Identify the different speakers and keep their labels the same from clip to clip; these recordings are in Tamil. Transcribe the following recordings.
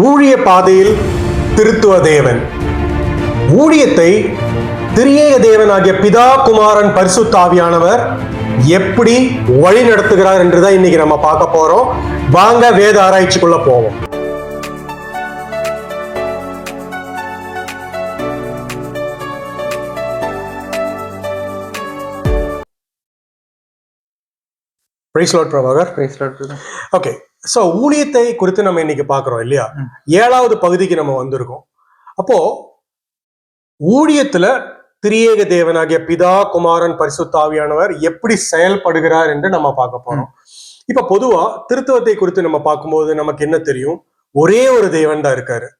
Speaker 1: ஊழிய பாதையில் திருத்துவ தேவன் ஊழியத்தை திரியேக தேவனாகிய பிதா குமாரன் பரிசுத்த ஆவியானவர் எப்படி வழி நடத்துகிறார் என்றுதான் இன்னைக்கு நம்ம பார்க்க போறோம். வாங்க வேத ஆராய்ச்சிக்குள்ள போவோம். Praise Lord Prabhakar.
Speaker 2: Praise Lord.
Speaker 1: Okay, so ஊழியத்தை குறித்து நம்ம இன்னைக்கு பார்க்குறோம் இல்லையா? 7வது பகுதிக்கு நம்ம வந்திருக்கோம். அப்போ ஊழியத்துல திரியேக தேவனாகிய பிதா குமாரன் பரிசுத்த ஆவியானவர் எப்படி செயல்படுகிறார் என்று நம்ம பார்க்க போறோம். இப்ப பொதுவா திருத்துவத்தை குறித்து நம்ம பார்க்கும்போது நமக்கு என்ன தெரியும்? ஒரே ஒரு தேவன் தான் இருக்காரு.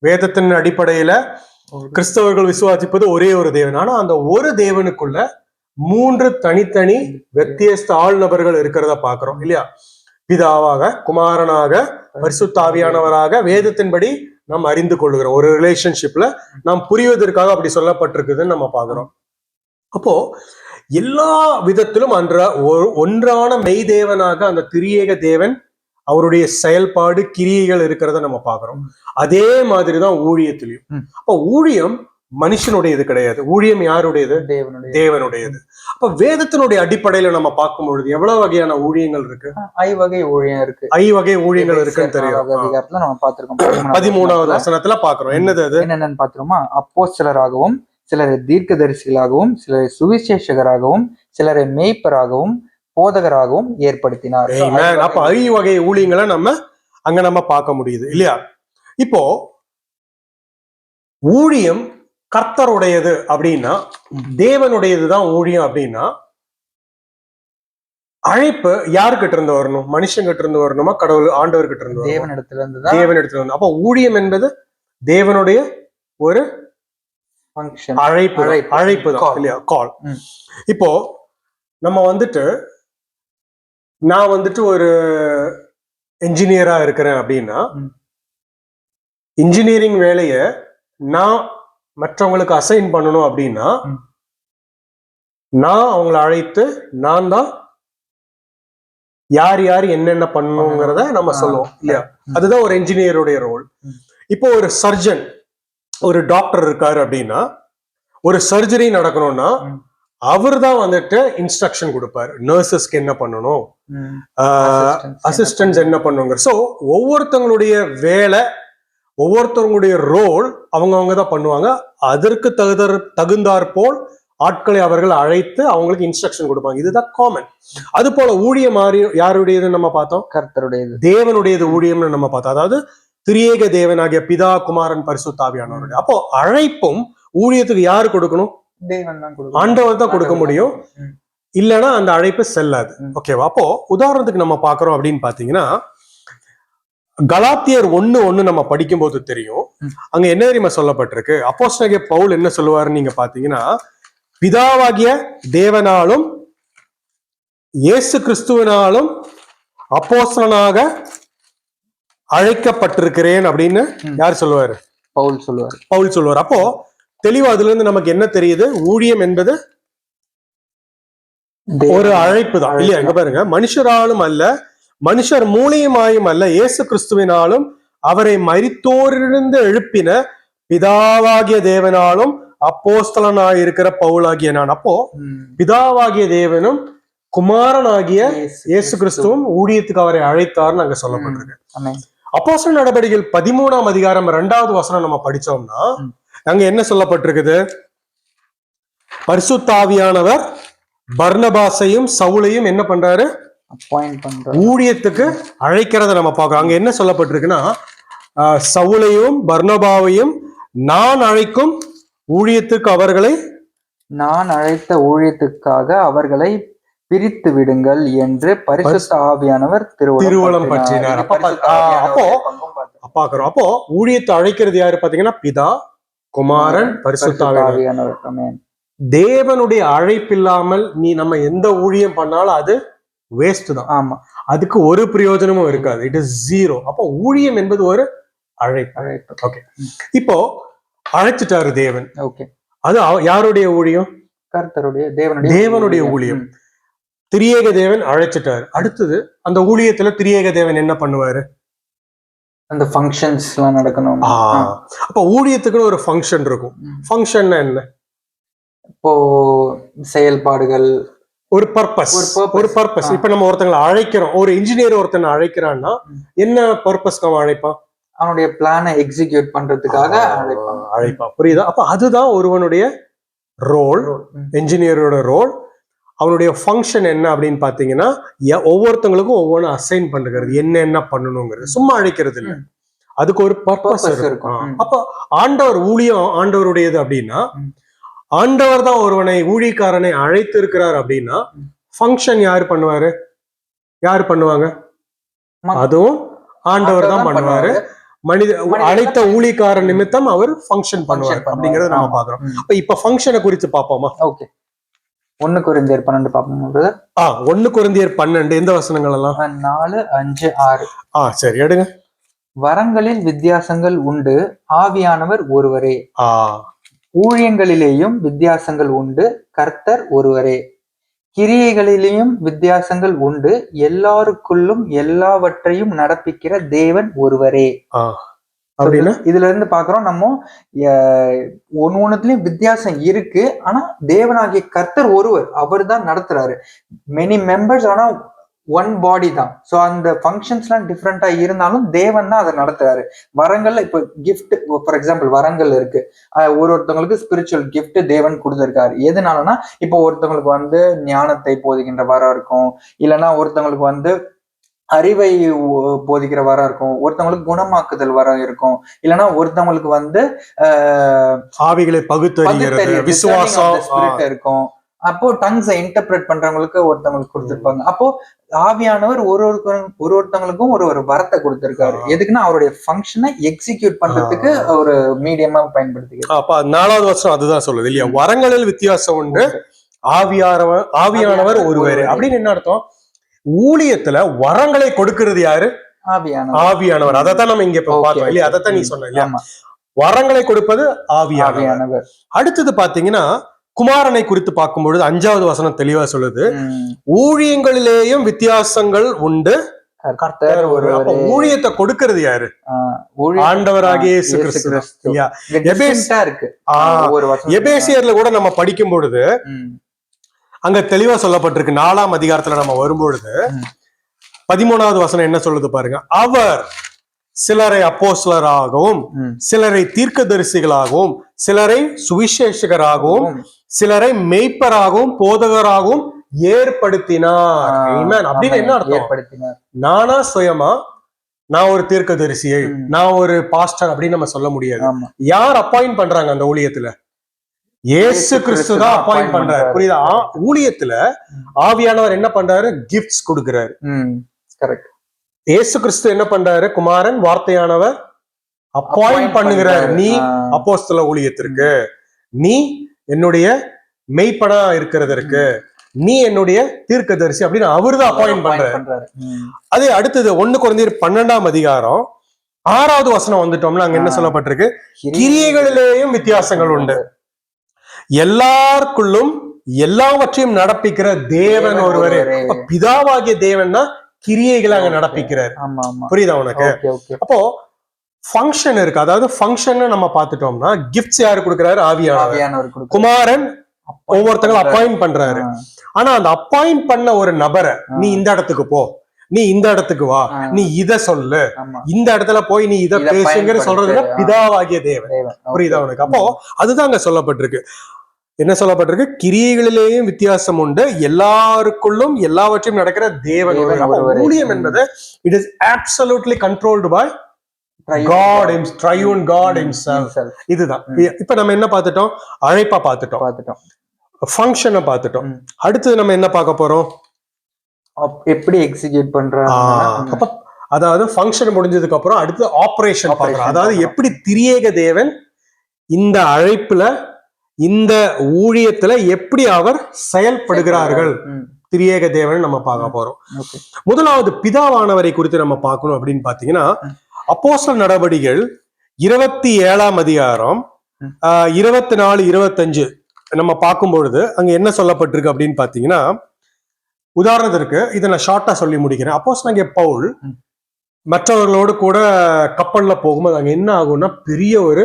Speaker 1: வேதத்தின் அடிப்படையில கிறிஸ்தவர்கள் விசுவாசிப்பது ஒரே ஒரு தேவன். ஆனா அந்த ஒரு தேவனுக்குள்ள 3 தனித்தனி வித்தியாச ஆள் நபர்கள் இருக்கிறத பாக்குறோம் இல்லையா? பிதாவாக, குமாரனாக, பரிசுத்த ஆவியானவராக வேதத்தின்படி நாம் அறிந்து கொள்கிறோம். ஒரு ரிலேஷன்ஷிப்ல நாம் புரிவதற்காக அப்படி சொல்லப்பட்டிருக்குதுன்னு நம்ம பாக்குறோம். அப்போ எல்லா விதத்திலும் ஒன்றான மெய் தேவனாக அந்த திரியேக தேவன் அவருடைய செயல்பாடு கிரியைகள் இருக்கிறத நம்ம பாக்குறோம். அதே மாதிரிதான் ஊழியத்திலையும். அப்போ ஊழியம் மனுஷனுடையது கிடையாது. ஊழியம் யாருடையது? தேவனுடையது. அப்ப வேதத்தினுடைய அடிப்படையில நம்ம பார்க்கும் பொழுது எவ்வளவு வகையான ஊழியங்கள் இருக்கு?
Speaker 2: ஐவகை ஊழியம் இருக்கு.
Speaker 1: ஐவகை ஊழியங்கள் இருக்குன்னு தெரியும்.
Speaker 2: அதிகாரத்துல நம்ம பார்த்திருக்கோம்.
Speaker 1: 13வது வசனத்துல பாக்குறோம். என்னது அது?
Speaker 2: என்னென்னு பாத்துருமா? அப்போஸ்தலராகவும், சிலரை தீர்க்கதரிசிகளாகவும், சிலரை சுவிசேஷகராகவும், சிலரை மேய்ப்பராகவும், போதகராகவும் ஏற்படுத்தினார்.
Speaker 1: அப்ப ஐவகை ஊழியங்களை நம்ம பார்க்க முடியுது இல்லையா? இப்போ ஊழியம் கர்த்தருடையது அப்படின்னா, தேவனுடையதுதான் ஊழியம் அப்படின்னா, அழைப்பு யாருக்கிட்ட இருந்து வரணும்? மனுஷங்கிட்ட இருந்து வரணுமா? கடவுள் ஆண்டவர்கிட்ட இருந்து?
Speaker 2: தேவனிடத்துல இருந்து.
Speaker 1: தேவனிடத்துல இருந்து. அப்ப ஊழியம் என்பது தேவனுடைய ஒரு அழைப்பு தான் இல்லையா? கால். இப்போ நம்ம நான் ஒரு என்ஜினியரா இருக்கிறேன் அப்படின்னா, இன்ஜினியரிங் வேலைய நான் மற்றவங்களுக்கு அசைன் பண்ணணும் அப்படின்னா, நான் அவங்களை அழைத்து நான் தான் யார் யார் என்னென்ன பண்ணணுங்கிறத நம்ம சொல்லுவோம் இல்லையா? அதுதான் ஒரு என்ஜினியருடைய ரோல். இப்போ ஒரு சர்ஜன், ஒரு டாக்டர் இருக்காரு அப்படின்னா, ஒரு சர்ஜரி நடக்கணும்னா அவர் தான் இன்ஸ்ட்ரக்ஷன் கொடுப்பாரு. நர்சஸ்க்கு என்ன பண்ணணும், அசிஸ்டன்ஸ் என்ன பண்ணுங்க. ஸோ ஒவ்வொருத்தவங்களுடைய வேலை, ஒவ்வொருத்தவங்களுடைய ரோல் அவங்க தான் பண்ணுவாங்க. அதற்கு தகுந்தாற் போல் ஆட்களை அவர்கள் அழைத்து அவங்களுக்கு இன்ஸ்ட்ரக்ஷன் கொடுப்பாங்க. இதுதான் காமன். அது போல ஊழியம் யாருடையது நம்ம பார்த்தோம்? கர்த்தருடையது, தேவனுடையது ஊழியம்னு நம்ம பார்த்தோம். அதாவது திரியேக தேவனாகிய பிதா குமாரன் பரிசுத்த ஆவியானவருடைய. அப்போ அழைப்பும் ஊழியத்துக்கு யாரு கொடுக்கணும்? ஆண்டவர் தான் கொடுக்க முடியும். இல்லைன்னா அந்த அழைப்பு செல்லாது. ஓகேவா? அப்போ உதாரணத்துக்கு நம்ம பாக்குறோம் அப்படின்னு பாத்தீங்கன்னா, கலாத்தியர் 1:1 நம்ம படிக்கும் போது தெரியும். அங்க என்ன தெரியுமா சொல்லப்பட்டிருக்கு? அப்போஸ்தலனாகிய பவுல் என்ன சொல்லுவாருன்னு நீங்க பாத்தீங்கன்னா, பிதாவாகிய தேவனாலும் இயேசு கிறிஸ்துவினாலும் அப்போஸ்தலனாக அழைக்கப்பட்டிருக்கிறேன் அப்படின்னு யார் சொல்லுவாரு? பவுல் சொல்லுவார். அப்போ தெளிவா அதுல இருந்து நமக்கு என்ன தெரியுது? ஊழியம் என்பது ஒரு அழைப்பு தான் இல்லையா? எங்க பாருங்க, மனுஷராலும் அல்ல, மனுஷர் மூலியமாயும் அல்ல, இயேசு கிறிஸ்துவினாலும் அவரை மரித்தோரிலிருந்து எழுப்பின பிதாவாகிய தேவனாலும் அப்போஸ்தலனாய் இருக்கிற பவுலாகிய நான். அப்போ பிதாவாகிய தேவனும் குமாரனாகிய இயேசு கிறிஸ்துவும் ஊழியத்துக்கு அவரை அழைத்தார்னு அங்க சொல்லப்பட்டிருக்கு. அப்போஸ்தலர் நடவடிக்கைகள் 13ஆம் அதிகாரம் 2வது வசனம் நம்ம படிச்சோம்னா அங்க என்ன சொல்லப்பட்டிருக்குது? பரிசுத்த ஆவியானவர் பர்னபாசையும் சவுலையும் என்ன பண்றாரு? ஊழியத்துக்கு அழைக்கிறத நம்ம பார்க்கிறோம். அங்க என்ன சொல்லப்பட்டிருக்குன்னா, சவுலையும் பர்னபாவையும் நான் அழைக்கும் ஊழியத்துக்கு அவர்களை,
Speaker 2: நான் அழைத்த ஊழியத்துக்காக அவர்களை பிரித்து விடுங்கள் என்று பரிசுத்த ஆவியானவர் திருவுளம் பற்றினார்.
Speaker 1: அப்போ பாக்குறோம். அப்போ ஊழியத்தை அழைக்கிறது யாரு பாத்தீங்கன்னா, பிதா குமாரன் பரிசுத்த ஆவியானவர். தேவனுடைய அழைப்பு இல்லாமல் நம்ம எந்த ஊழியம் பண்ணாலும் அது வேஸ்ட் தான்.
Speaker 2: ஆமா,
Speaker 1: அதுக்கு ஒரு பிரயோஜனமும் இருக்காது. It is zero. அப்போ ஊழியம் என்பது ஒரு அழைப்பு. ஓகே, இப்போ அழைச்சிட்டாரு தேவன்.
Speaker 2: ஓகே,
Speaker 1: அது யாருடைய ஊழியம்?
Speaker 2: கர்த்தருடைய,
Speaker 1: தேவனுடைய ஊழியம். திரியேக தேவன் அழைச்சிட்டாரு. அடுத்தது அந்த ஊழியத்துல திரியேக தேவன் என்ன பண்ணுவாரு?
Speaker 2: அந்த ஃபங்க்ஷன்ஸ் எல்லாம் நடக்கணும்.
Speaker 1: அப்ப ஊழியத்துக்குன்னு ஒரு ஃபங்க்ஷன் இருக்கும். ஃபங்க்ஷன் என்ன?
Speaker 2: இப்போ செயல்பாடுகள்,
Speaker 1: ஒரு பர்பஸ். இப்ப நம்ம ஒருத்தங்களை அழைக்கிறோம், ஒரு இன்ஜினியர் ஒருத்தனை அழைக்கிறான்னா என்ன பர்பஸ்க்கு அவன் அழைப்பான்?
Speaker 2: அவனுடைய பிளானை எக்ஸிக்யூட் பண்றதுக்காக
Speaker 1: அழைப்பான். புரியுதா? அப்ப அதுதான் ஒருவனுடைய ரோல், என்ஜினியரோட ரோல். அவனுடைய ஃபங்க்ஷன் என்ன அப்படின்னு பாத்தீங்கன்னா, ஒவ்வொருத்தங்களுக்கும் ஒவ்வொன்று அசைன் பண்ணுறது, என்ன பண்ணணுங்கிறது. சும்மா அழைக்கிறது இல்லை, அதுக்கு ஒரு பர்பஸ் இருக்கும். அப்ப ஆண்டவர் ஊழியம் ஆண்டவருடையது அப்படின்னா, ஆண்டவர் தான் ஒருவனை ஊழியக்காரனை அழைத்து இருக்கிறார் அப்படின்னா, ஃபங்க்ஷன் யாரு பண்ணுவாரு? யாரு பண்ணுவாங்க? அதுவும் ஆண்டவர் தான் பண்ணுவாரு. அழைத்த ஊழியக்காரன் நிமித்தம் அவர் ஃபங்க்ஷன் பண்ணுவார் அப்படிங்கறத நம்ம பாக்குறோம். இப்ப ஃபங்க்ஷனை குறித்து பாப்போமா?
Speaker 2: ஓகே. 1 கொரிந்தியர் 12 பாப்போம்.
Speaker 1: 1 கொரிந்தியர் 12 எந்த வசனங்கள் எல்லாம்?
Speaker 2: 4, 5, 6.
Speaker 1: சரி, எடுங்க.
Speaker 2: வரங்களில் வித்தியாசங்கள் உண்டு, ஆவியானவர் ஒருவரே. ஊழியங்களிலேயும் வித்தியாசங்கள் உண்டு, கர்த்தர் ஒருவரே. கிரியைகளிலேயும் வித்தியாசங்கள் உண்டு, எல்லாருக்குள்ளும் எல்லாவற்றையும் நடப்பிக்கிற தேவன் ஒருவரே. இதுல இருந்து பாக்குறோம் நம்ம ஒண்ணுலயும் வித்தியாசம் இருக்கு, ஆனா தேவனாகிய கர்த்தர் ஒருவர், அவர் தான் நடத்துறாரு. மெனி மெம்பர்ஸ், ஆனா ஒன் பாடி தான். ஸோ அந்த ஃபங்க்ஷன்ஸ் எல்லாம் டிஃப்ரெண்டா இருந்தாலும் தேவன் தான் அதை நடத்துறாரு. வரங்கள்ல இப்ப கிஃப்ட், ஃபார் எக்ஸாம்பிள் வரங்கள் இருக்கு, ஒருத்தவங்களுக்கு ஸ்பிரிச்சுவல் கிஃப்ட் தேவன் கொடுத்திருக்காரு. எதனாலனா இப்போ ஒருத்தவங்களுக்கு ஞானத்தை போதிக்கின்ற வரம் இருக்கும், இல்லைன்னா ஒருத்தவங்களுக்கு அறிவை போதிக்கிற வரம் இருக்கும், ஒருத்தவங்களுக்கு குணமாக்குதல் வரம் இருக்கும், இல்லைன்னா ஒருத்தவங்களுக்கு
Speaker 1: ஆவிகளை பகுத்தறிகிறது
Speaker 2: விசுவாசம் இருக்கும். அப்போ டங்ஸை இன்டர்பிரேட் பண்றவங்களுக்கு ஒருத்தவங்களுக்கு கொடுத்திருப்பாங்க. அப்போ ஆவியானவர் ஒருத்தவங்களுக்கும் ஒரு வரத்தை கொடுத்திருக்காரு. எதுக்குன்னா அவருடைய ஃபங்க்ஷனை எக்ஸிக்யூட் பண்றதுக்கு ஒரு மீடியமா பயன்படுத்திக்கிறார்.
Speaker 1: அப்ப 4வது வருஷம் அதுதான் சொல்லுது இல்லையா? வரங்களில் வித்தியாசம் உண்டு, ஆவியானவர் ஒருவர் அப்படின்னு என்ன அர்த்தம்? ஊழியத்துல வரங்களை கொடுக்கிறது யாரு? ஆவியானவர். அதைத்தான் நம்ம இங்க பார்த்தோம் இல்லையா? அதைத்தான் நீ சொன்ன இல்லையா? வரங்களை கொடுப்பது ஆவியானவர். அடுத்தது பாத்தீங்கன்னா, குமாரனை குறித்து பார்க்கும்பொழுது 5வது வசனம் தெளிவா சொல்லுது, ஊழியங்களிலேயும் வித்தியாசங்கள் உண்டு, கர்த்தர் ஒருவர். ஊழியத்தை கொடுக்கிறது யாரு? ஆண்டவராகிய இயேசு கிறிஸ்து. எபேசியர்ல கூட நம்ம படிக்கும் பொழுது அங்க தெளிவா சொல்லப்பட்டிருக்கு. 4ஆம் அதிகாரத்துல நம்ம வரும்பொழுது 13வது வசனம் என்ன சொல்லுது பாருங்க. அவர் சிலரை அப்போஸ்தலராகவும், சிலரை தீர்க்கதரிசிகளாகவும், சிலரை சுவிசேஷகராகவும், சிலரை மேய்ப்பராகவும் போதகராகவும் ஏற்படுத்தினார். அப்படின்னு என்ன அர்த்தம்? நானா சுயமா நான் ஒரு தீர்க்கதரிசியை, நான் ஒரு பாஸ்டர் அப்படின்னு நம்ம சொல்ல முடியாது. யார் அப்பாயிண்ட் பண்றாங்க அந்த ஊழியத்துல? இயேசு கிறிஸ்து தான் அப்பாயிண்ட் பண்றாரு. புரியுதா? ஊழியத்துல ஆவியானவர் என்ன பண்றாரு? கிஃப்ட்ஸ் கொடுக்கிறாரு. இயேசு கிறிஸ்து என்ன பண்றாரு? குமாரன் வார்த்தையானவர் அப்பாயிண்ட் பண்ணுகிறார். நீ அப்போஸ்தல ஊழியத்திற்கு, நீ என்னுடைய மெய்ப்பனா இருக்கிறதற்கு, நீ என்னுடைய தீர்க்கதரிசி அப்படின்னு அவர்தான் அப்பாயிண்ட் பண்றாரு. அதே அடுத்தது 1 கொரிந்தியர் 12ஆம் அதிகாரம் 6வது வசனம் வந்துட்டோம்னா அங்க என்ன சொல்லப்பட்டிருக்கு? கிரியைகளிலேயும் வித்தியாசங்கள் உண்டு, எல்லாருக்குள்ளும் எல்லாவற்றையும் நடப்பிக்கிற தேவன் ஒருவரே. பிதாவாகிய தேவன் தான் கிரியைகளை அங்க நடப்பிக்கிறார். புரியுதா உனக்கு? அப்போ ஃபங்க்ஷன் இருக்கு. அதாவது ஃபங்க்ஷன் நம்ம பார்த்துட்டோம்னா கிஃப்ட்ஸ் யாரு கொடுக்கிறாரு? ஆவியானவர். குமாரன் ஒவ்வொருத்தங்களும் அப்பாயிண்ட் பண்றாரு. ஆனா அந்த அப்பாயிண்ட் பண்ண ஒரு நபரை, நீ இந்த இடத்துக்கு போ, நீ இந்த இடத்துக்கு வா, நீ இத சொல்லு, இந்த இடத்துல போய் நீ இத பேசுங்கிற சொல்றதுல பிதாவாகிய தேவன். புரியுதா உனக்கு? அப்போ அதுதான் அங்க சொல்லப்பட்டிருக்கு. என்ன சொல்லப்பட்டிருக்கு? கிரியைகளிலேயும் வித்தியாசம் உண்டு, எல்லாருக்குள்ளும் எல்லாவற்றையும் நடக்கிற தேவன். ஊழியம் என்பது it is absolutely controlled by God, triune God himself. இதுதான். இப்ப நம்ம என்ன பார்த்துட்டோம்? அழைப்பா பார்த்துட்டோம், ஃபங்க்ஷனை பார்த்துட்டோம். அடுத்தது நம்ம என்ன பார்க்க போறோம்?
Speaker 2: எப்படி எக்ஸிக்யூட் பண்றாங்க.
Speaker 1: அதாவது ஃபங்க்ஷன் முடிஞ்சதுக்கு அப்புறம் அடுத்து ஆபரேஷன் பார்க்கிறோம். அதாவது எப்படி திரியேக தேவன் இந்த அழைப்புல, இந்த ஊழியத்துல எப்படி அவர் செயல்படுகிறார்கள், திரியேக தேவன் நம்ம பார்க்க போறோம். முதலாவது பிதாவானவரை குறித்து நம்ம பார்க்கணும் அப்படின்னு பாத்தீங்கன்னா, அப்போஸ்தலர் நடவடிக்கைகள் 27ஆம் அதிகாரம் 24, 25 நம்ம பார்க்கும் பொழுது அங்க என்ன சொல்லப்பட்டிருக்கு அப்படின்னு பாத்தீங்கன்னா, உதாரணத்திற்கு இதை நான் ஷார்ட்டா சொல்லி முடிக்கிறேன். அப்போஸ்தலனாகிய பவுல் மற்றவர்களோடு கூட கப்பல்ல போகும்போது அங்க என்ன ஆகும்னா பெரிய ஒரு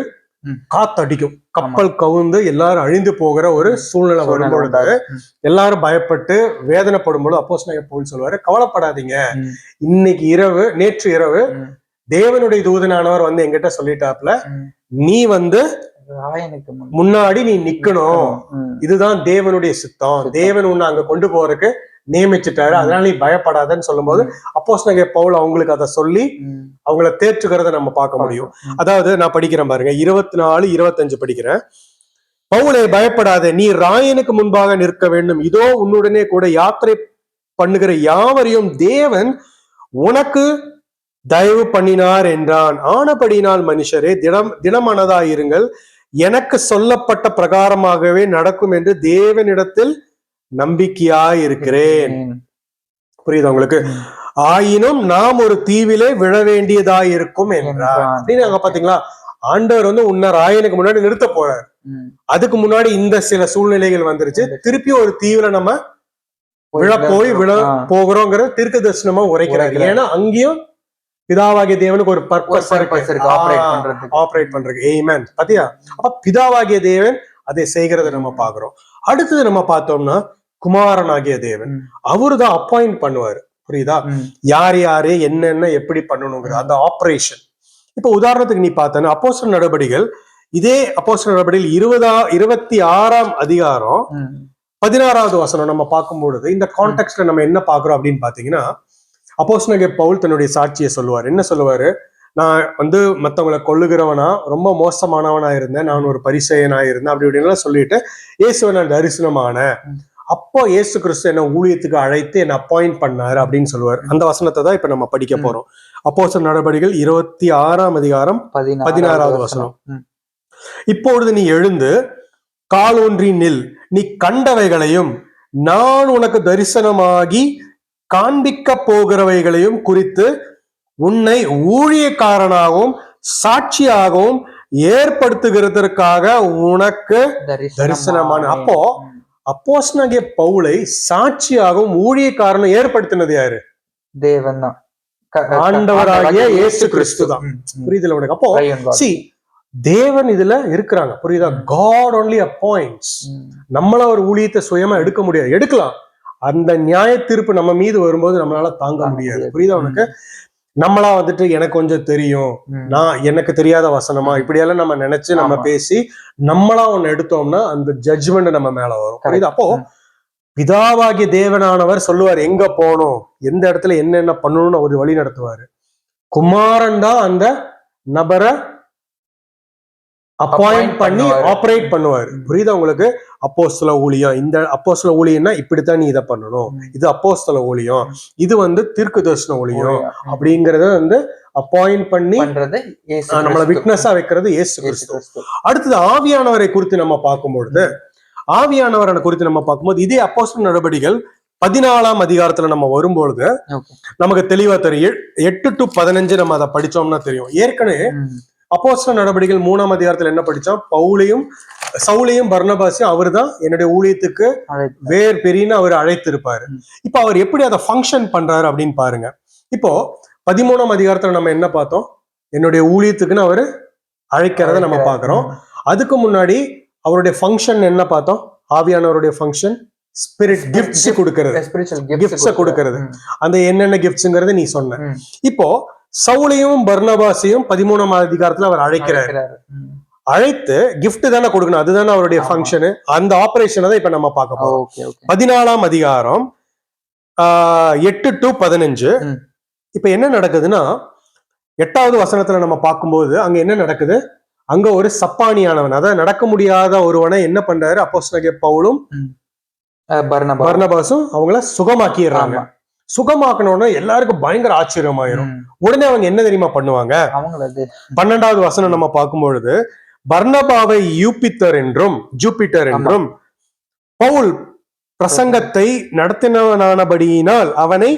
Speaker 1: காத்தடிக்கும், கப்பல் கவுந்து எல்லாரும் அழிந்து போகிற ஒரு சூழ்நிலை வரும்பொழுது எல்லாரும் பயப்பட்டு வேதனைப்படும் பொழுது அப்போஸ்தலனாகிய பவுல் சொல்லுவாரு, கவலைப்படாதீங்க, இன்னைக்கு இரவு, நேற்று இரவு தேவனுடைய தூதனானவர் வந்து என்கிட்ட சொல்லிட்டாப்ல, நீ வந்து முன்னாடி நீ நிக்கணும், இதுதான் தேவனுடைய சித்தம், தேவன் உன்னை அங்க கொண்டு போறதுக்கு நியமிச்சுட்டாரு, அதனால நீ பயப்படாதன்னு சொல்லும்போது அப்போஸ்தலனாகிய பவுல் அவங்களுக்கு அதை சொல்லி அவங்கள தேற்றுகிறத நம்ம பார்க்க முடியும். அதாவது நான் படிக்கிறேன் பாருங்க, 24, 25 படிக்கிறேன். பவுலே, பயப்படாத, நீ ராயனுக்கு முன்பாக நிற்க வேண்டும், இதோ உன்னுடனே கூட யாத்திரை பண்ணுகிற யாவரையும் தேவன் உனக்கு தயவு பண்ணினார் என்றான். ஆனபடினால் மனுஷரே திடமனதாயிருங்கள், எனக்கு சொல்லப்பட்ட பிரகாரமாகவே நடக்கும் என்று தேவனிடத்தில் நம்பிக்கையாயிருக்கிறேன். புரியுதா உங்களுக்கு? ஆயினும் நாம் ஒரு தீவிலே விழ வேண்டியதாயிருக்கும் என்றார். அப்படின்னு அங்க பாத்தீங்களா, ஆண்டவர் வந்து உன்னை ராயனுக்கு முன்னாடி நிறுத்த போறார். அதுக்கு முன்னாடி இந்த சில சூழ்நிலைகள் வந்துருச்சு, திருப்பி ஒரு தீவிர நம்ம விழ போகிறோங்கிற தீர்க்க தரிசனமா உரைக்கிறார். ஏன்னா அங்கேயும் பிதாவாகிய தேவனுக்கு ஒரு பர்பஸ் இருக்கு ஆபரேட் பண்றதுக்கு. ஆமென். பாத்தியா? அப்ப பிதாவாகிய தேவன் அதை செய்கிறத நம்ம பாக்குறோம். அடுத்தது நம்ம பார்த்தோம்னா குமாரனாகிய தேவன், அவருதான் அப்பாயிண்ட் பண்ணுவாரு. புரியுதா? யார் யாரு என்னென்ன எப்படி பண்ணணுங்கிற அந்த ஆபரேஷன். இப்ப உதாரணத்துக்கு நீ பார்த்தனா அப்போஸ்தலர் நடபடிகள், இதே அப்போஸ்தலர் நடபடிகள் 26ஆம் அதிகாரம் 16வது வசனம் நம்ம பார்க்கும்பொழுது இந்த கான்டெக்ட்ல நம்ம என்ன பாக்குறோம் அப்படின்னு பாத்தீங்கன்னா, அப்போஸ்தலனாகிய பவுல் தன்னுடைய சாட்சியை சொல்லுவார். என்ன சொல்லுவாரு? நான் வந்து மத்தவங்களை கொல்லுகிறவனா, ரொம்ப மோசமானவனா இருந்தேன், நான் ஒரு பரிசேயனா இருந்தேன், அப்படி இப்படின்லாம் சொல்லிட்டு இயேசுவை நான் தரிசனமான, அப்போ இயேசு கிறிஸ்து என்ன ஊழியத்துக்கு அழைத்து என்ன அப்பாயிண்ட் பண்ணாரு அப்படின்னு சொல்லுவார். அந்த வசனத்தை தான் இப்ப நம்ம படிக்க போறோம். அப்போஸ்தலர் நடபடிகள் 26ஆம் அதிகாரம் 16வது வசனம். இப்பொழுது நீ எழுந்து காலூன்றி நில், நீ கண்டவைகளையும் நான் உனக்கு தரிசனமாகி காண்பிக்க போகிறவைகளையும் குறித்து உன்னை ஊழியக்காரனாகவும் சாட்சியாகவும் ஏற்படுத்துகிறதற்காக உனக்கு தரிசனமான. அப்போ அப்போஸ்தலனாகிய பவுலை சாட்சியாகவும் ஊழியக்காரனும் ஏற்படுத்தினது யாரு?
Speaker 2: தேவன் தான்,
Speaker 1: ஆண்டவராகிய இயேசு கிறிஸ்து தான். புரியுதுல உனக்கு? அப்போ see, தேவன் இதுல இருக்கிறாங்க. புரியுதா? God only appoints. நம்மள ஒரு ஊழியத்தை சுயமா எடுக்க முடியாது. எடுக்கலாம், அந்த நியாய தீர்ப்பு நம்ம மீது வரும்போது நம்மளால தாங்க முடியாது. புரியுதா உனக்கு? நம்மளா வந்துட்டு எனக்கு கொஞ்சம் தெரியும், நான் எனக்கு தெரியாத வசனமா, இப்படியெல்லாம் நம்ம நினைச்சு நம்ம பேசி நம்மளா ஒண்ணு எடுத்தோம்னா அந்த ஜட்ஜ்மெண்ட் நம்ம மேல வரும். புரியுது? அப்போ பிதாவாகிய தேவனானவர் சொல்லுவார் எங்க போகணும், எந்த இடத்துல என்னென்ன பண்ணணும்னு ஒரு வழி நடத்துவாரு. குமாரன் தான் அந்த நபரை அப்பாயிண்ட் பண்ணி ஆபரேட் பண்ணுவாரு. புரியுதா உங்களுக்கு? அப்போஸ்தல ஊழியம், இந்த அப்போஸ்தல ஊழியம்னா இப்படித்தான் நீ இதை பண்ணணும், இது அப்போஸ்தல ஊழியம், இது வந்து தீர்க்க தரிசன ஊழியம் அப்படிங்கறத வந்து அப்பாயிண்ட் பண்ணி நம்மள விட்னஸா வைக்கிறது இயேசு கிறிஸ்து. அடுத்தது ஆவியானவரை குறித்து நம்ம பார்க்கும்பொழுது, ஆவியானவரை குறித்து நம்ம பார்க்கும்போது இதே அப்போஸ்தலர் நடபடிகள் 14ஆம் அதிகாரத்துல நம்ம வரும்பொழுது நமக்கு தெளிவா தெரியும். 8 to 15 நம்ம அதை படிச்சோம்னா தெரியும். ஏற்கனவே அப்போஸ்தலர் நடபடிகள் 3ஆம் அதிகாரத்துல என்ன படிச்சோம்? பவுலையும் சவுலையும் பர்னபாஸையும் அவர் தான் என்னுடைய ஊழியத்துக்கு வேர் பெரியன்னு அவர் அழைத்திருப்பாரு. இப்ப அவர் எப்படி அதை ஃபங்க்ஷன் பண்றாரு அப்படின்னு பாருங்க. இப்போ 13ஆம் அதிகாரத்துல நம்ம என்ன பார்த்தோம்? என்னுடைய ஊழியத்துக்குன்னு அவரு அழைக்கிறத நம்ம பாக்குறோம். அதுக்கு முன்னாடி அவருடைய ஃபங்க்ஷன் என்ன பார்த்தோம்? ஆவியானவருடைய ஃபங்க்ஷன் ஸ்பிரிட் கிஃப்ட்ஸ் கொடுக்கிறது, கிஃப்ட்ஸ் கொடுக்கிறது. அந்த என்னென்ன கிஃப்ட்ஸ்ங்கிறத நீ சொன்ன. இப்போ சவுலையும் பர்னபாஸையும் 13ஆம் அதிகாரத்துல அவர் அழைக்கிறாரு. அழைத்து கிஃப்ட் தானே கொடுக்கணும், அதுதானே அவருடைய ஃபங்க்ஷனு. அந்த ஆபரேஷனை தான் இப்ப நம்ம பார்க்க போறோம். 14ஆம் அதிகாரம் 8 to 15. இப்ப என்ன நடக்குதுன்னா, 8வது வசனத்துல நம்ம பார்க்கும்போது அங்க என்ன நடக்குது? அங்க ஒரு சப்பானியானவன், அதாவது நடக்க முடியாத ஒருவனை என்ன பண்றாரு அப்போஸ்தலனாகிய பவுலும் பர்னபாஸும் அவங்கள சுகமாக்கிடுறாங்க. சுகமாக்கணும்னா எல்லாருக்கும் பயங்கர ஆச்சரியமாயிரும். உடனே அவங்க என்ன தெரியுமா பண்ணுவாங்க? 12வது வசனம் நம்ம பார்க்கும்பொழுது, பர்னபாவை ஜூபிட்டர் என்றும் பவுல் பிரசங்கத்தை நடத்தினவனானபடியினால் அவனை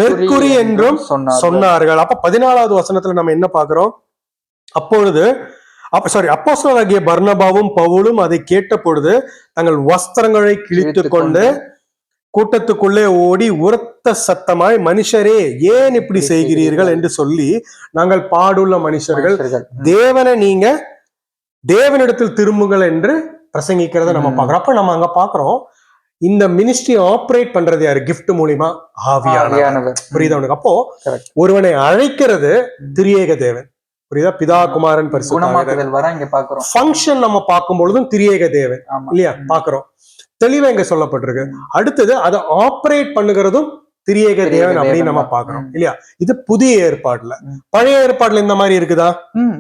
Speaker 1: மெர்க்குரி என்றும் சொன்னார்கள். அப்ப 14வது வசனத்துல நம்ம என்ன பாக்குறோம்? அப்போஸ்தலராகிய பர்னபாவும் பவுலும் அதை கேட்ட பொழுது தங்கள் வஸ்திரங்களை கிழித்து கொண்டு கூட்டத்துக்குள்ளே ஓடி உரத்த சத்தமாய், மனுஷரே ஏன் இப்படி செய்கிறீர்கள் என்று சொல்லி, நாங்கள் பாடுள்ள மனுஷர்கள், தேவனை நீங்க தேவனிடத்தில் திரும்புங்கள் என்று பிரசங்கிக்கிறத நம்ம பாக்குறோம். அப்ப நம்ம அங்க பாக்குறோம், இந்த மினிஸ்ட்ரி ஆபரேட் பண்றது யாரு? கிஃப்ட் மூலியமா ஆவியானவர். புரியுதா உனக்கு? அப்போ ஒருவனை அழைக்கிறது திரியேக தேவன். புரியுதா? பிதா, குமாரன், பரிசுத்த ஃபங்க்ஷன் நம்ம பார்க்கும் பொழுதும் திரியேக தேவன் இல்லையா பாக்குறோம். தெளிவா இங்க சொல்லப்பட்டிருக்கு. அடுத்தது அதை ஆபரேட் பண்ணுகிறதும் திரியேக தேவன் அப்படின்னு நம்ம பாக்குறோம் இல்லையா? இது புதிய ஏற்பாடுல. பழைய ஏற்பாடுல இந்த மாதிரி இருக்குதா?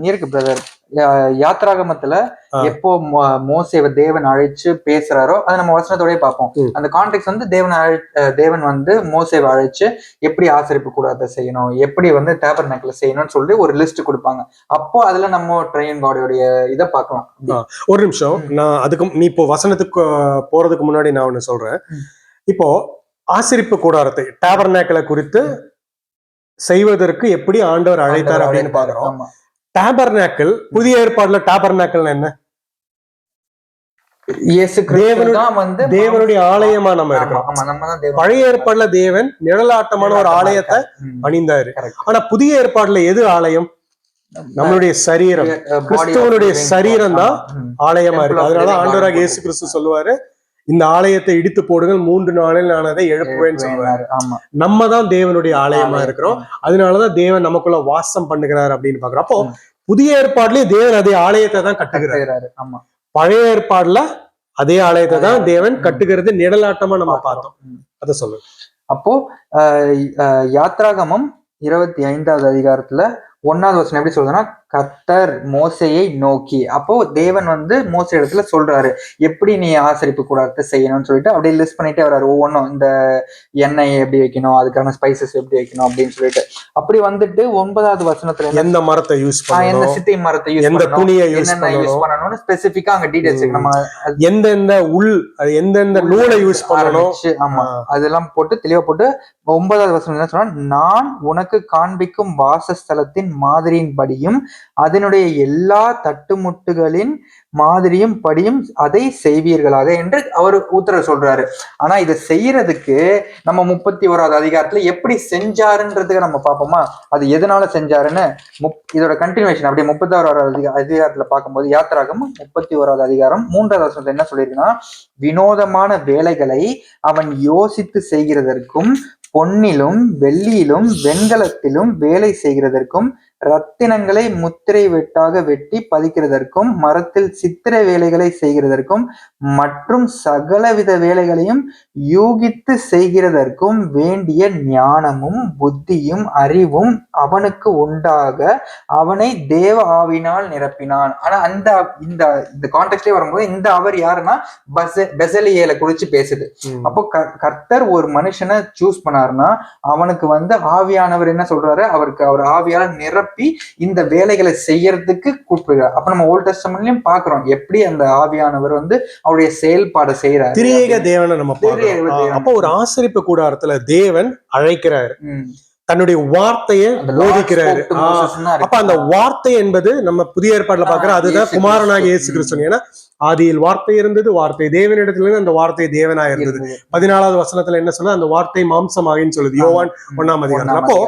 Speaker 2: இருக்கு பிரதர். யாத்ராகமத்துல எப்போ மோசேவை தேவன் அழைச்சு பேசுறாரோ அதை நம்ம வசனத்தோடய பார்ப்போம். அந்த கான்டெக்ட் வந்து தேவன் வந்து மோசேவை அழைச்சு எப்படி ஆசரிப்பு கூடாத செய்யணும், எப்படி வந்து டேபர்நேக்கிள்ல செய்யணும்னு சொல்லி ஒரு லிஸ்ட் கொடுப்பாங்க. அப்போ அதுல நம்ம ட்ரையன் காடோடைய இதை பார்க்கலாம்.
Speaker 1: ஒரு நிமிஷம், நான் அதுக்கு நீ இப்போ வசனத்துக்கு போறதுக்கு முன்னாடி நான் ஒண்ணு சொல்றேன். இப்போ ஆசரிப்பு கூடாரத்தை டேபர்நேக்கிளை குறித்து செய்வதற்கு எப்படி ஆண்டவர் அழைத்தார் அப்படின்னு பாக்குறோம். டேபர்நேக்கிள், புதிய ஏற்பாடுல டேபர்நேக்கிள் என்ன? தேவனுடைய ஆலயமா நம்ம இருக்கிறோம். பழைய ஏற்பாடுல தேவன் நிழலாட்டமான ஒரு ஆலயத்தை அணிந்தாரு. ஆனா புதிய ஏற்பாடுல எது ஆலயம்? நம்மளுடைய சரீரம், கிறிஸ்துவனுடைய சரீரம் தான் ஆலயமா இருக்கு. அதனால ஆண்டவராக இயேசு கிறிஸ்து சொல்லுவாரு, இந்த ஆலயத்தை இடித்து போடுங்கள், 3 நாளில் நான் அதை எழுப்புவேன்னு சொல்லுவாரு. நம்ம தான் தேவனுடைய ஆலயமா இருக்கிறோம். அதனாலதான் தேவன் நமக்குள்ள வாசம் பண்ணுகிறார் அப்படின்னு பாக்குறோம். அப்போ புதிய ஏற்பாடுலயே தேவன் அதே ஆலயத்தை தான் கட்டுகிறாரு. பழைய ஏற்பாடுல அதே ஆலயத்தை தான் தேவன் கட்டுகிறது நிழலாட்டமா நம்ம பார்த்தோம். அத சொல்லு.
Speaker 2: அப்போ யாத்ராகமம் 25வது அதிகாரத்துல 1வது வசனம் எப்படி சொல்றதுன்னா, கர்த்தர் மோசையை நோக்கி. அப்போ தேவன் வந்து மோசை இடத்துல சொல்றாரு எப்படி நீ ஆசரிப்பு கூடாரத்தை செய்யணும்னு சொல்லிட்டு அப்படியே லிஸ்ட் பண்ணிட்டே வர்றாரு. ஒவ்வொன்றும் இந்த எண்ணெய் எப்படி வைக்கணும், அதுக்கான ஸ்பைசஸ் எப்படி வைக்கணும் அப்படின்னு சொல்லிட்டு. அப்படி வந்துட்டு 9வது வசனத்துல
Speaker 1: எந்த மரத்தை யூஸ் பண்ணணும்,
Speaker 2: எந்த சித்தை மரத்தை யூஸ் பண்ணணும்னு ஸ்பெசிபிக்கா அங்க டீடைல்ஸ் நம்ம
Speaker 1: எந்தெந்த எந்தெந்த நூலை யூஸ் பண்ணணும்,
Speaker 2: ஆமா அதெல்லாம் போட்டு தெளிவா போட்டு 9வது வசனம் என்ன சொன்னா, நான் உனக்கு காண்பிக்கும் வாசஸ்தலத்தின் மாதிரியின் படியும் அதனுடைய எல்லா தட்டுமுட்டுகளின் மாதிரியும் படியும் அதை செய்வீர்களாக என்று அவர் உத்தரவு சொல்றாரு. ஆனா இதை செய்யறதுக்கு நம்ம 31வது அதிகாரத்துல எப்படி செஞ்சாருன்றதுக்கு நம்ம பார்ப்போமா? அது எதனால செஞ்சாருன்னு இதோட கண்டினியூஷன் அப்படியே 31வது அதிகாரத்துல பார்க்கும்போது, யாத்திராகமம் 31வது அதிகாரம் 3வது வசனத்துல என்ன சொல்லியிருக்குன்னா, வினோதமான வேலைகளை அவன் யோசித்து செய்கிறதற்கும், பொன்னிலும் வெள்ளியிலும் வெண்கலத்திலும் வேலை செய்கிறதற்கும், ரத்தினங்களை முத்திரை வெட்டாக வெட்டி பதிக்கிறதற்கும், மரத்தில் சித்திர வேலைகளை செய்கிறதற்கும் மற்றும் சகலவித வேலைகளையும் யூகித்து செய்கிறதற்கும் வேண்டிய ஞானமும் புத்தியும் அறிவும் அவனுக்கு உண்டாக அவனை தேவ ஆவினால் நிரப்பினான். ஆனா இந்த கான்டெக்ட்லயே வரும்போது இந்த அவர் யாருன்னா பெசலியேல குறிச்சு பேசுது. அப்போ கர்த்தர் ஒரு மனுஷனை சூஸ் பண்ணாருன்னா அவனுக்கு வந்து ஆவியானவர் என்ன சொல்றாரு, அவர் ஆவியால நிரப்பி இந்த வேலைகளை செய்யறதுக்கு கூப்பிடுறார். அப்ப நம்ம ஓல்ட் டெஸ்டமென்ட்லயும் பாக்குறோம் எப்படி அந்த ஆவியானவர் வந்து அவருடைய செயல்பாடு செய்யறாரு.
Speaker 1: திரியேக தேவனை நம்ம பார்க்கிறோம். அப்போ ஒரு ஆசரிப்பு கூடாரத்துல தேவன் அழைக்கிறாரு, தன்னுடைய வார்த்தையை போதிக்கிறாரு. அப்ப அந்த வார்த்தை என்பது நம்ம புதிய ஏற்பாடுல பாக்குறோம், அதுதான் குமாரனாக இயேசு கிறிஸ்து. ஏன்னா ஆதியில் வார்த்தை இருந்தது, வார்த்தை தேவனிடத்துல இருந்து, அந்த வார்த்தை தேவனா இருந்தது. 14வது வசனத்துல என்ன சொல்ல, அந்த வார்த்தை மாம்சமாகின்னு சொல்லுது, யோவான் 1ஆம் அதிகாரம். அப்போ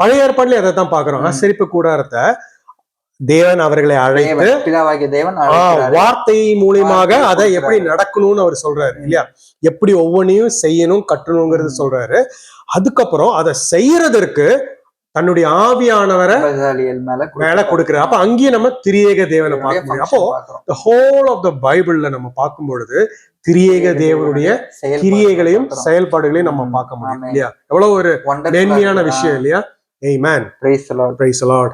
Speaker 1: பழைய ஏற்பாடுல அதை தான் பாக்குறோம். ஆசரிப்பு கூடாரத்தை தேவன் அவர்களை அழைத்து வார்த்தை மூலியமாக அதை எப்படி நடக்கணும்னு அவர் சொல்றாரு இல்லையா, எப்படி ஒவ்வொன்றையும் செய்யணும் கட்டணுங்கிறது சொல்றாரு. அதுக்கப்புறம் அதை செய்யறதற்கு தன்னுடைய ஆவியானவரை மேல கொடுக்கிறார். அப்ப அங்கேயும் நம்ம திரியேக தேவனை பார்க்க முடியும். அப்போ the whole of the பைபிள்ல நம்ம பார்க்கும் பொழுது திரியேக தேவனுடைய கிரியைகளையும் செயல்பாடுகளையும் நம்ம பார்க்க முடியும் இல்லையா. எவ்வளவு ஒரு மேன்மையான விஷயம் இல்லையா. ஆமென். Praise the Lord. Praise the Lord.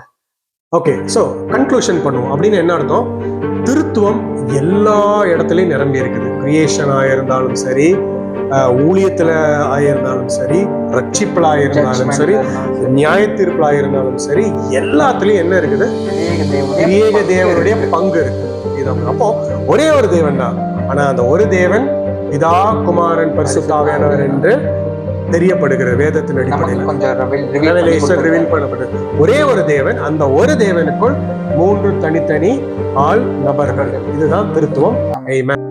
Speaker 1: Okay, so conclusion பண்ணுவோம். அப்படின்னு என்ன அர்த்தம்? திருத்துவம் எல்லா இடத்துலயும் நிரம்பி இருக்குது. கிரியேஷன் ஆயிருந்தாலும் சரி, ஊழியத்துல ஆயிருந்தாலும் சரி, ரட்சிப்புல ஆயிருந்தாலும் சரி, நியாய தீர்ப்புல ஆயிருந்தாலும் சரி, எல்லாத்துலயும் என்ன இருக்குது? திரியேக தேவனுடைய பங்கு இருக்கு. இதான். அப்போ ஒரே ஒரு தேவன் தான். ஆனா அந்த ஒரு தேவன் பிதா, குமாரன், பரிசுத்த ஆவியானவர் என்று தெரியப்படுகிற வேதத்தின் அடிப்படையில் ரிவீல் பண்ணப்பட்டது. ஒரே ஒரு தேவன், அந்த ஒரு தேவனுக்குள் 3 தனித்தனி ஆள் நபர்கள். இதுதான் திருத்துவம். ஆமென்.